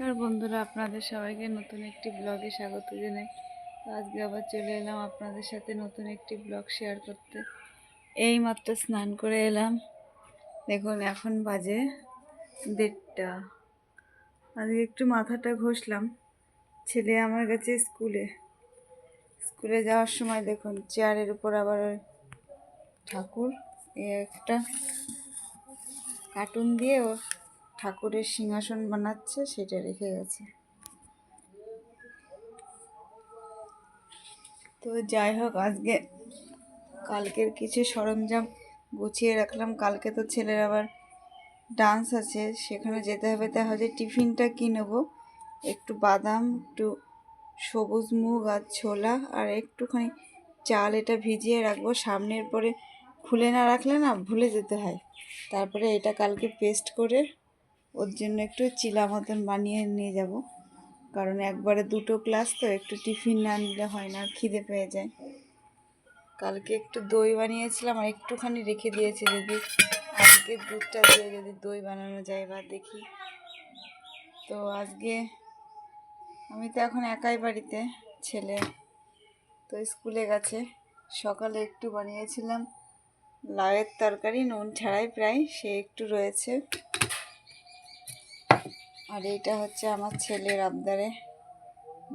নমস্কার বন্ধুরা, আপনাদের সবাইকে নতুন একটি ব্লগে স্বাগত জানাই। আজকে আবার চলে এলাম আপনাদের সাথে নতুন একটি ব্লগ শেয়ার করতে। এই মাত্র স্নান করে এলাম। দেখুন এখন বাজে 1:30। আজকে একটু মাথাটা ঘষলাম। ছেলে আমার কাছে স্কুলে যাওয়ার সময় দেখুন চেয়ারের উপর আবার ঠাকুর একটা কার্টুন দিয়ে ও ঠাকুরের সিংহাসন বানাচ্ছে, সেটা রেখে গেছে। তো যাই হোক, আজকে কালকের কিছু সরঞ্জাম গুছিয়ে রাখলাম। কালকে তো ছেলের আবার ডান্স আছে, সেখানে যেতে হবে। তাহলে টিফিনটা কি নেবো? একটু বাদাম, একটু সবুজ মুগ আর ছোলা আর একটুখানি চাল, এটা ভিজিয়ে রাখবো। সামনের পরে খুলে না রাখলে না ভুলে যেতে হয়। তারপরে এটা কালকে পেস্ট করে ওর জন্য একটু চিলা মতন বানিয়ে নিয়ে যাব, কারণ একবারে দুটো ক্লাস তো একটু টিফিন না নিলে হয় না, খিদে পেয়ে যায়। কালকে একটু দই বানিয়েছিলাম আর একটুখানি রেখে দিয়েছি, যদি আজকে দুধটা দিয়ে যদি দই বানানো যায় বা দেখি। তো আজকে আমি তো এখন একাই বাড়িতে, ছেলে তো স্কুলে গেছে। সকালে একটু বানিয়েছিলাম লাউয়ের তরকারি, নুন ছাড়াই প্রায়, সে একটু রয়েছে। আর এইটা হচ্ছে আমার ছেলের আবদারে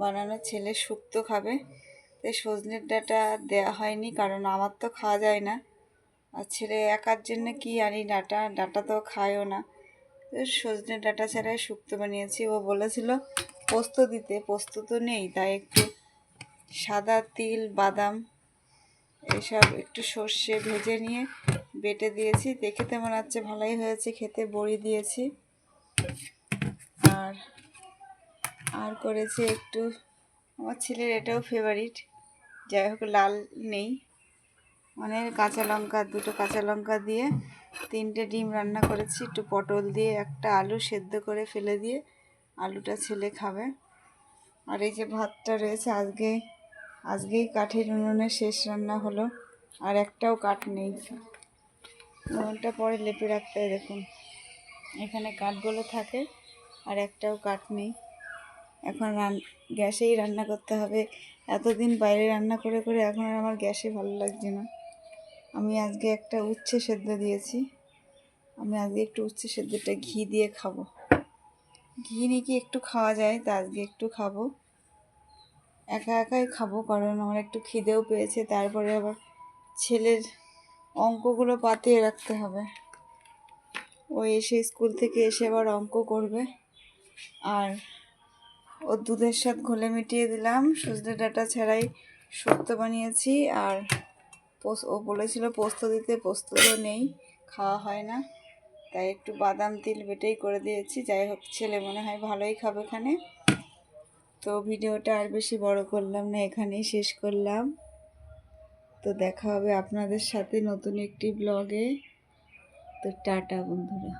বানানো, ছেলে শুক্তো খাবে। তো সজনের ডাঁটা দেওয়া হয়নি, কারণ আমার তো খাওয়া যায় না, আর ছেলে একার জন্য কি আনি ডাঁটা তো খায়ও না। তো সজনের ডাঁটা ছাড়াই শুক্তো বানিয়েছি। ও বলেছিল পোস্ত দিতে, পোস্ত তো নেই, তাই একটু সাদা তিল, বাদাম, এসব একটু সর্ষে ভেজে নিয়ে বেটে দিয়েছি। দেখে তো মনে হচ্ছে ভালোই হয়েছে খেতে। বড়ি দিয়েছি আর করেছি একটু, আমার ছেলের এটাও ফেভারিট, যাই হোক লাল নেই, মানে দুটো কাঁচা লঙ্কা দিয়ে 3টে ডিম রান্না করেছি, একটু পটল দিয়ে, একটা আলু সেদ্ধ করে ফেলে দিয়ে আলুটা ছেলে খাবে। আর এই যে ভাতটা রয়েছে, আজকেই কাঠের উনুনে শেষ রান্না হলো, আর একটাও কাঠ নেই। উনুনটা পরে লেপে রাখতে হয়। দেখুন এখানে কাঠগুলো থাকে আর একটাও কাঠ নেই। এখন গ্যাসেই রান্না করতে হবে। এতদিন বাইরে রান্না করে করে এখন আর আমার গ্যাসে ভালো লাগছে না। আমি আজকে একটা উচ্ছে সেদ্ধ দিয়েছি। আমি আজকে একটু উচ্ছে সেদ্ধটা ঘি দিয়ে খাবো। ঘি নাকি একটু খাওয়া যায়, তা আজকে একটু খাবো। একা একাই খাবো, কারণ আমার একটু খিদেও পেয়েছে। তারপরে আবার ছেলের অঙ্কগুলো পাতিয়ে রাখতে হবে। ও এসে স্কুল থেকে এসে আবার অঙ্ক করবে। আর ও দুধের সাথে ঘোলে মিটিয়ে দিলাম, সজনে ডাঁটা ছাড়াই শুক্তো বানিয়েছি। আর ও বলেছিল পোস্ত দিতে, পোস্ত তো নেই, খাওয়া হয় না, তাই একটু বাদাম তিল বেটেই করে দিয়েছি। যাই হোক, ছেলে মনে হয় ভালোই খাবে এখানে। তো ভিডিওটা আর বেশি বড় করলাম না, এখানেই শেষ করলাম। তো দেখা হবে আপনাদের সাথে নতুন একটি ব্লগে। তো টাটা বন্ধুরা।